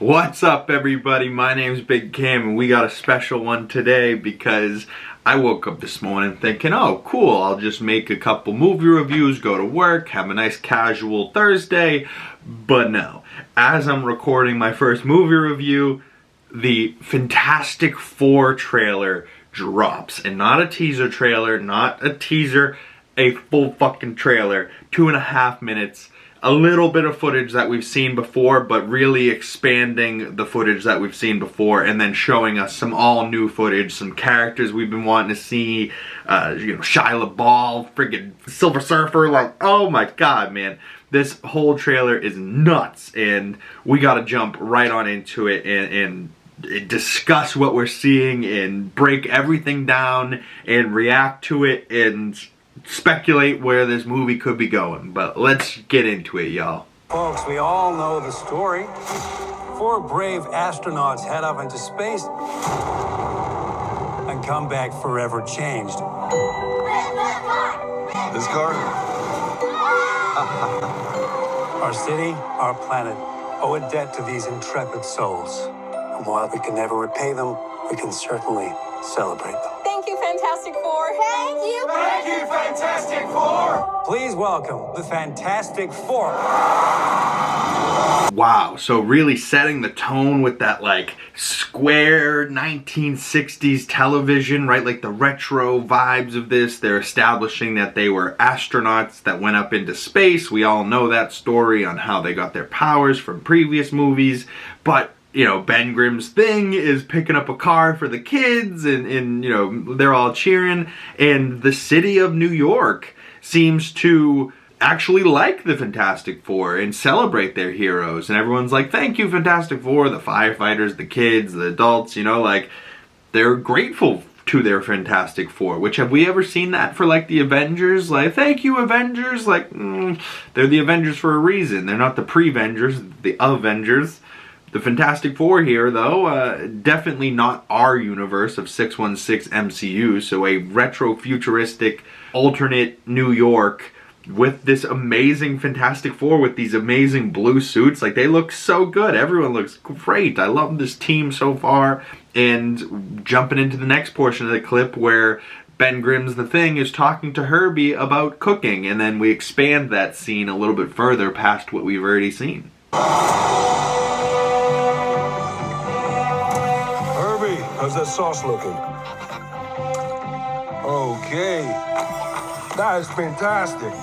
What's up, everybody? My name's Big Cam, and we got a special one today because I woke up this morning thinking, oh, cool, I'll just make a couple movie reviews, go to work, have a nice casual Thursday. But no, as I'm recording my first movie review, the Fantastic Four trailer drops. And not a teaser trailer, not a teaser, a full fucking trailer, 2.5 minutes. A little bit of footage that we've seen before, but really expanding the footage that we've seen before, and then showing us some all new footage, some characters we've been wanting to see, Shia LaBeouf, friggin' Silver Surfer, like, oh my god, man. This whole trailer is nuts, and we gotta jump right on into it and discuss what we're seeing and break everything down and react to it and speculate where this movie could be going. But let's get into it, y'all. Folks, we all know the story. 4 brave astronauts head off into space and come back forever changed. This car? Our city, our planet, owe a debt to these intrepid souls. And while we can never repay them, we can certainly celebrate them. Thank you, Fantastic Four. Thank you. Thank you, Fantastic Four! Please welcome the Fantastic Four. Wow, so really setting the tone with that like square 1960s television, right? Like the retro vibes of this. They're establishing that they were astronauts that went up into space. We all know that story on how they got their powers from previous movies, but you know, Ben Grimm's thing is picking up a car for the kids and you know, they're all cheering. And the city of New York seems to actually like the Fantastic Four and celebrate their heroes. And everyone's like, thank you, Fantastic Four. The firefighters, the kids, the adults, you know, like, they're grateful to their Fantastic Four. Which, have we ever seen that for, like, the Avengers? Like, thank you, Avengers. Like, they're the Avengers for a reason. They're not the pre-Vengers, the Avengers. The Fantastic Four here, though, definitely not our universe of 616 MCU, so a retro-futuristic, alternate New York with this amazing Fantastic Four with these amazing blue suits. Like, they look so good. Everyone looks great. I love this team so far. And jumping into the next portion of the clip where Ben Grimm's The Thing is talking to Herbie about cooking, and then we expand that scene a little bit further past what we've already seen. How's that sauce looking? Okay. That is fantastic.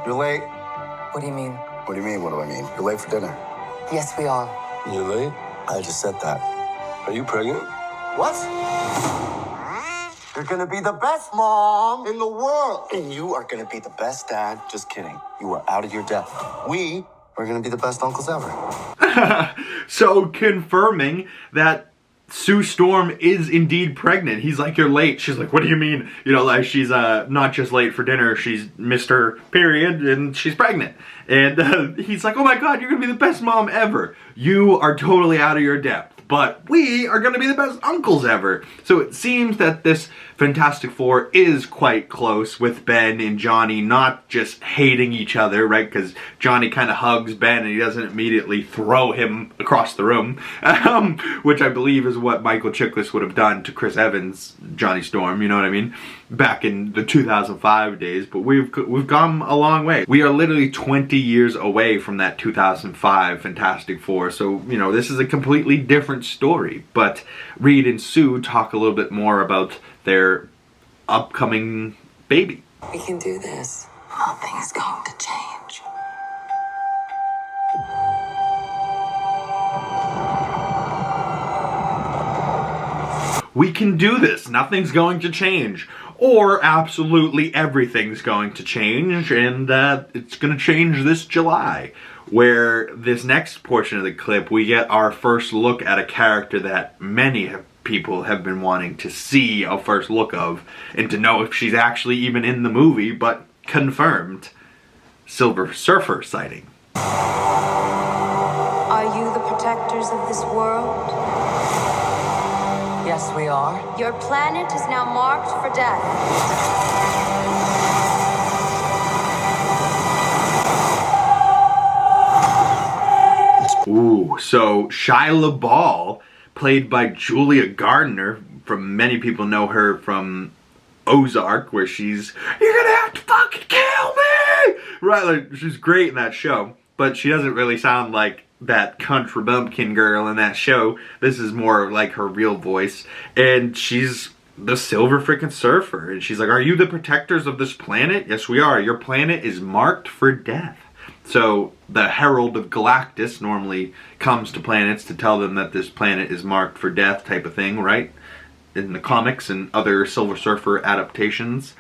You're late. What do you mean? What do you mean, what do I mean? You're late for dinner. Yes, we are. You late? I just said that. Are you pregnant? What? You're gonna be the best mom in the world. And you are gonna be the best dad. Just kidding. You are out of your depth. We are gonna be the best uncles ever. So confirming that Sue Storm is indeed pregnant. He's like, you're late. She's like, what do you mean? You know, like, she's not just late for dinner, she's missed her period and she's pregnant. And he's like, oh my god, you're gonna be the best mom ever. You are totally out of your depth, but we are gonna be the best uncles ever. So it seems that this Fantastic Four is quite close with Ben and Johnny not just hating each other, right? Because Johnny kind of hugs Ben and he doesn't immediately throw him across the room, which I believe is what Michael Chiklis would have done to Chris Evans' Johnny Storm, you know what I mean? Back in the 2005 days, but we've come a long way. We are literally 20 years away from that 2005 Fantastic Four, so, you know, this is a completely different story. But Reed and Sue talk a little bit more about their upcoming baby. We can do this. Nothing's going to change. We can do this. Nothing's going to change. Or absolutely everything's going to change, and it's going to change this July. Where this next portion of the clip, we get our first look at a character that many people have been wanting to see a first look of, and to know if she's actually even in the movie, but confirmed. Silver Surfer sighting. Are you the protectors of this world? Yes, we are. Your planet is now marked for death. Ooh, so Shia LaBeouf, played by Julia Gardner, from many people know her from Ozark, where she's, "You're gonna have to fucking kill me!" Right, like, she's great in that show, but she doesn't really sound like that country bumpkin girl in that show. This is more like her real voice, and she's the Silver Frickin' Surfer, and she's like, "Are you the protectors of this planet?" "Yes, we are. Your planet is marked for death." So the Herald of Galactus normally comes to planets to tell them that this planet is marked for death, type of thing, right? In the comics and other Silver Surfer adaptations.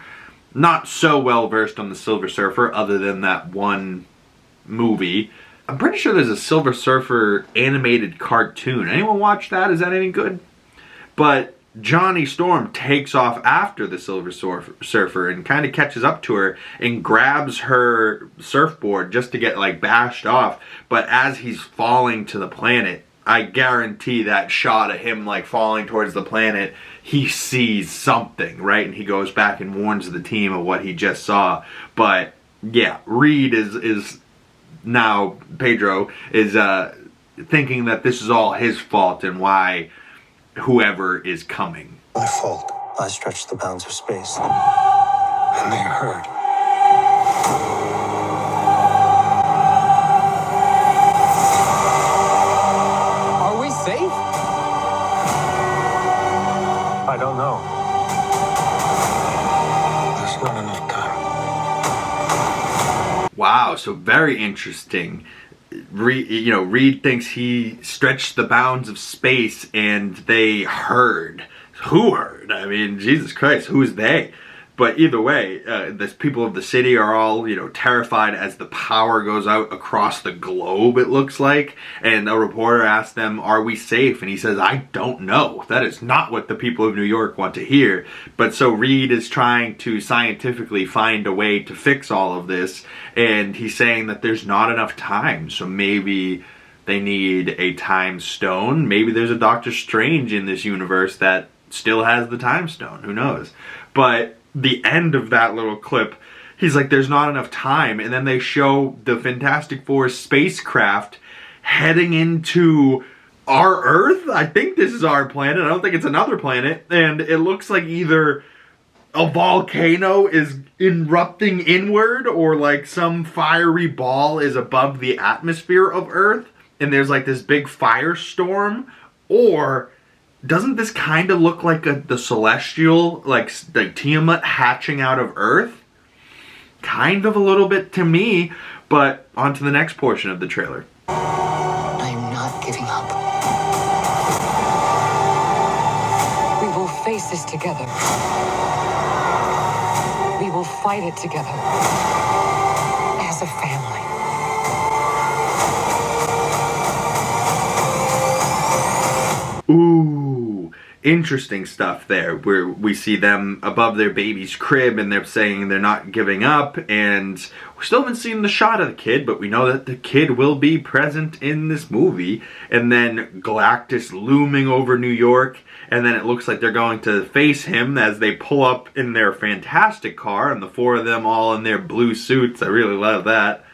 Not so well versed on the Silver Surfer, other than that one movie. I'm pretty sure there's a Silver Surfer animated cartoon. Anyone watch that? Is that any good? But Johnny Storm takes off after the Silver Surfer and kind of catches up to her and grabs her surfboard just to get like bashed off. But as he's falling to the planet, I guarantee that shot of him like falling towards the planet, he sees something, right? And he goes back and warns the team of what he just saw. But yeah, Reed is now, Pedro is thinking that this is all his fault and why whoever is coming. My fault. I stretched the bounds of space. And they heard. Are we safe? I don't know. There's not enough time. Wow, so very interesting. Reed thinks he stretched the bounds of space and they heard. Who heard? I mean, Jesus Christ, who is they? But either way, the people of the city are all, terrified as the power goes out across the globe, it looks like. And a reporter asks them, "Are we safe?" And he says, "I don't know." That is not what the people of New York want to hear. But so Reed is trying to scientifically find a way to fix all of this. And he's saying that there's not enough time. So maybe they need a time stone. Maybe there's a Doctor Strange in this universe that still has the time stone. Who knows? But the end of that little clip, he's like, "There's not enough time," and then they show the Fantastic Four spacecraft heading into our Earth. I think this is our planet. I don't think it's another planet. And it looks like either a volcano is erupting inward, or like some fiery ball is above the atmosphere of Earth, and there's like this big firestorm. Or doesn't this kind of look like the Celestial, like Tiamat hatching out of Earth? Kind of a little bit to me, but on to the next portion of the trailer. I'm not giving up. We will face this together. We will fight it together. As a family. Ooh, interesting stuff there, where we see them above their baby's crib and they're saying they're not giving up, and we still haven't seen the shot of the kid, but we know that the kid will be present in this movie. And then Galactus looming over New York, and then it looks like they're going to face him as they pull up in their fantastic car, and the four of them all in their blue suits. I really love that.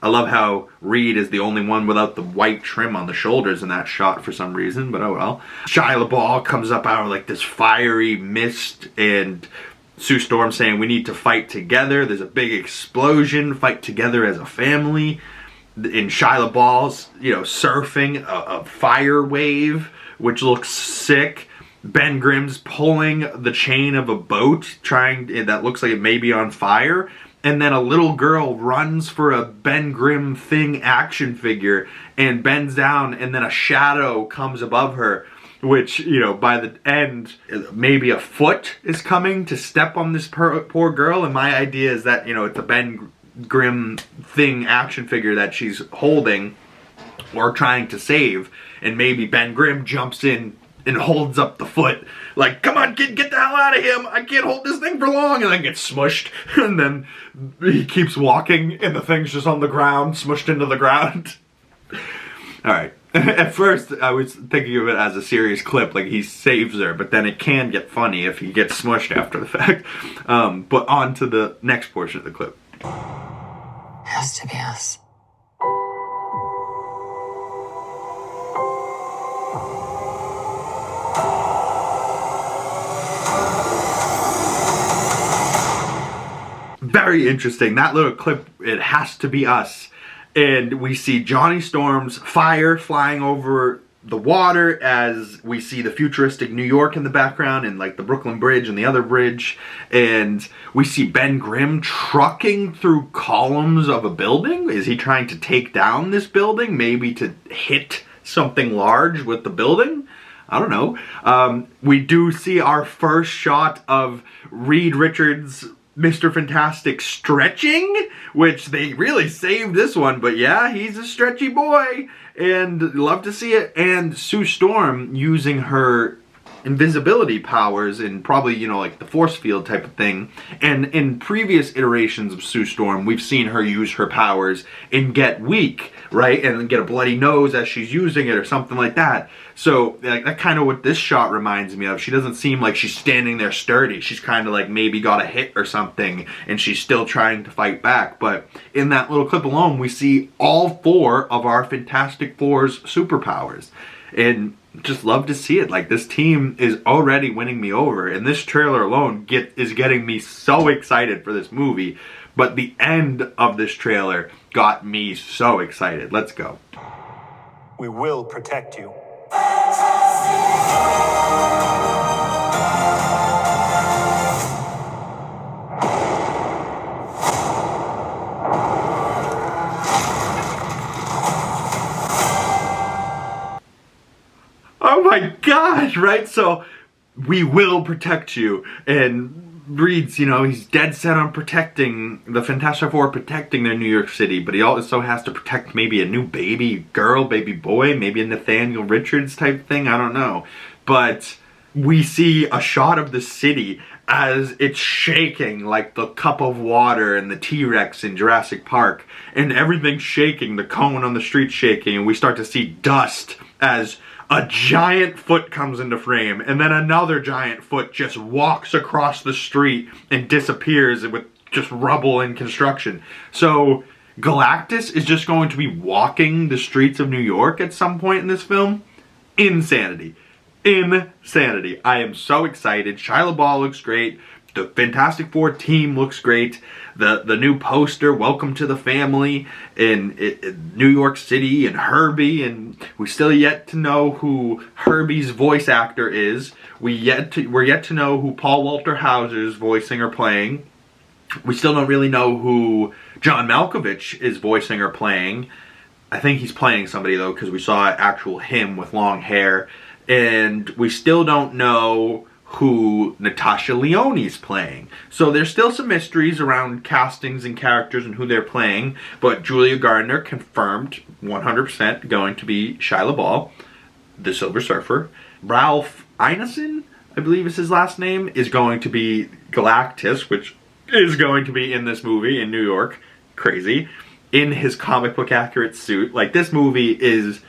I love how Reed is the only one without the white trim on the shoulders in that shot for some reason, but oh well. Shia LaBeouf comes up out of like this fiery mist, and Sue Storm saying we need to fight together. There's a big explosion, fight together as a family. In Shia LaBeouf's, surfing a fire wave, which looks sick. Ben Grimm's pulling the chain of a boat, that looks like it may be on fire. And then a little girl runs for a Ben Grimm Thing action figure and bends down, and then a shadow comes above her, which, by the end, maybe a foot is coming to step on this poor girl. And my idea is that, it's a Ben Grimm Thing action figure that she's holding or trying to save. And maybe Ben Grimm jumps in and holds up the foot, like, "Come on, kid, get the hell out of him. I can't hold this thing for long." And then gets smushed. And then he keeps walking, and the thing's just on the ground, smushed into the ground. Alright. At first, I was thinking of it as a serious clip, like he saves her, but then it can get funny if he gets smushed after the fact. But on to the next portion of the clip. Has to be us. very interesting. That little clip, it has to be us. And we see Johnny Storm's fire flying over the water as we see the futuristic New York in the background and like the Brooklyn Bridge and the other bridge. And we see Ben Grimm trucking through columns of a building. Is he trying to take down this building? Maybe to hit something large with the building? I don't know. We do see our first shot of Reed Richards' Mr. Fantastic stretching, which they really saved this one, but yeah, he's a stretchy boy, and love to see it. And Sue Storm using her invisibility powers and probably, you know, like the force field type of thing. And in previous iterations of Sue Storm, we've seen her use her powers and get weak, right? And get a bloody nose as she's using it or something like that. So like, that's kind of what this shot reminds me of. She doesn't seem like she's standing there sturdy. She's kind of like maybe got a hit or something and she's still trying to fight back. But in that little clip alone, we see all 4 of our Fantastic Four's superpowers. And just love to see it. Like, this team is already winning me over, and this trailer alone is getting me so excited for this movie. But the end of this trailer got me so excited. Let's go. We will protect you. Oh my gosh, right? So, we will protect you. And Reed's, you know, he's dead set on protecting the Fantastic Four, protecting their New York City, but he also has to protect maybe a new baby girl, baby boy, maybe a Nathaniel Richards type thing, I don't know. But we see a shot of the city as it's shaking like the cup of water and the T-Rex in Jurassic Park, and everything's shaking, the cone on the street shaking, and we start to see dust as a giant foot comes into frame, and then another giant foot just walks across the street and disappears with just rubble and construction. So Galactus is just going to be walking the streets of New York at some point in this film? Insanity. Insanity. I am so excited. Shia LaBeouf looks great. The Fantastic Four team looks great. The new poster, Welcome to the Family, in New York City, and Herbie, and we still yet to know who Herbie's voice actor is. We're yet to know who Paul Walter Hauser's voicing or playing. We still don't really know who John Malkovich is voicing or playing. I think he's playing somebody though, because we saw actual him with long hair. And we still don't know who Natasha Lyonne's playing. So there's still some mysteries around castings and characters and who they're playing, but Julia Gardner confirmed 100% going to be Shia LaBeouf, the Silver Surfer. Ralph Ineson, I believe is his last name, is going to be Galactus, which is going to be in this movie in New York. Crazy. In his comic book accurate suit. Like, this movie is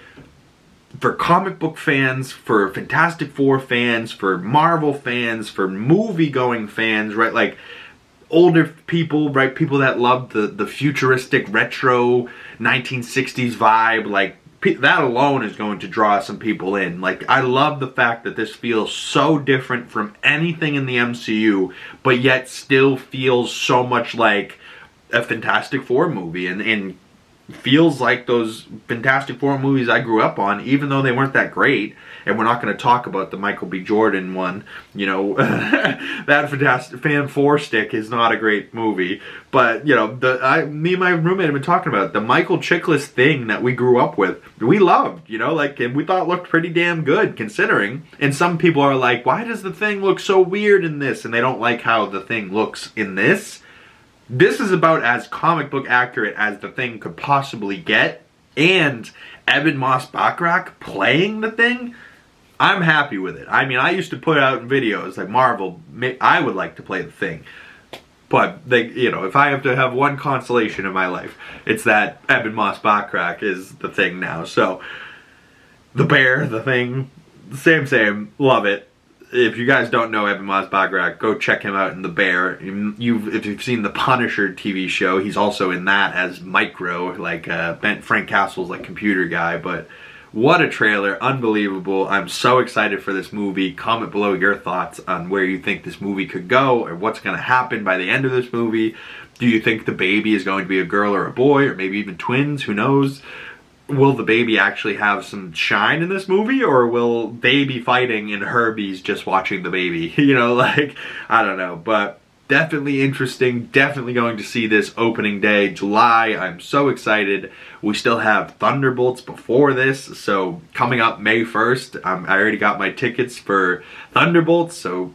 for comic book fans, for Fantastic Four fans, for Marvel fans, for movie-going fans, right? Like, older people, right? People that love the futuristic, retro, 1960s vibe. Like, that alone is going to draw some people in. Like, I love the fact that this feels so different from anything in the MCU, but yet still feels so much like a Fantastic Four movie, and feels like those Fantastic Four movies I grew up on, even though they weren't that great. And we're not going to talk about the Michael B. Jordan one, you know. That Fantastic Fan 4 stick is not a great movie, but you know, me and my roommate have been talking about it. The Michael Chiklis thing that we grew up with, we loved, you know, like, and we thought it looked pretty damn good considering. And some people are like, why does the Thing look so weird in this? And they don't like how the Thing looks in this. This is about as comic book accurate as the Thing could possibly get, and Ebon Moss-Bachrach playing the Thing, I'm happy with it. I mean, I used to put out videos like Marvel, I would like to play the Thing, but they, you know, if I have to have one consolation in my life, it's that Ebon Moss-Bachrach is the Thing now. So, the Bear, the Thing, same, love it. If you guys don't know Ebon Moss-Bachrach, go check him out in The Bear. If you've seen the Punisher TV show, he's also in that as Micro, like Frank Castle's like computer guy. But what a trailer, unbelievable. I'm so excited for this movie. Comment below your thoughts on where you think this movie could go or what's going to happen by the end of this movie. Do you think the baby is going to be a girl or a boy, or maybe even twins? Who knows? Will the baby actually have some shine in this movie, or will they be fighting and Herbie's just watching the baby? You know, like, I don't know, but definitely interesting. Definitely going to see this opening day, July. I'm so excited. We still have Thunderbolts before this, so coming up May 1st, I already got my tickets for Thunderbolts, so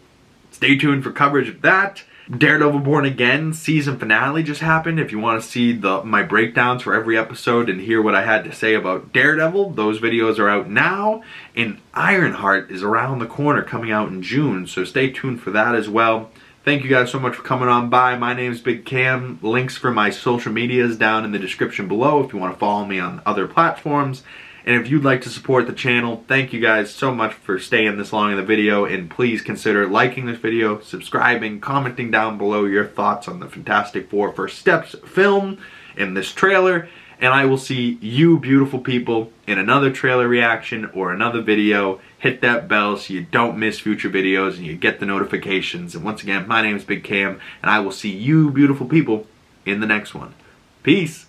stay tuned for coverage of that. Daredevil Born Again season finale just happened. If you want to see my breakdowns for every episode and hear what I had to say about Daredevil, those videos are out now. And Ironheart is around the corner, coming out in June, so stay tuned for that as well. Thank you guys so much for coming on by. My name is Big Cam. Links for my social medias down in the description below if you want to follow me on other platforms. And if you'd like to support the channel, thank you guys so much for staying this long in the video. And please consider liking this video, subscribing, commenting down below your thoughts on the Fantastic Four First Steps film and this trailer. And I will see you beautiful people in another trailer reaction or another video. Hit that bell so you don't miss future videos and you get the notifications. And once again, my name is Big Cam, and I will see you beautiful people in the next one. Peace.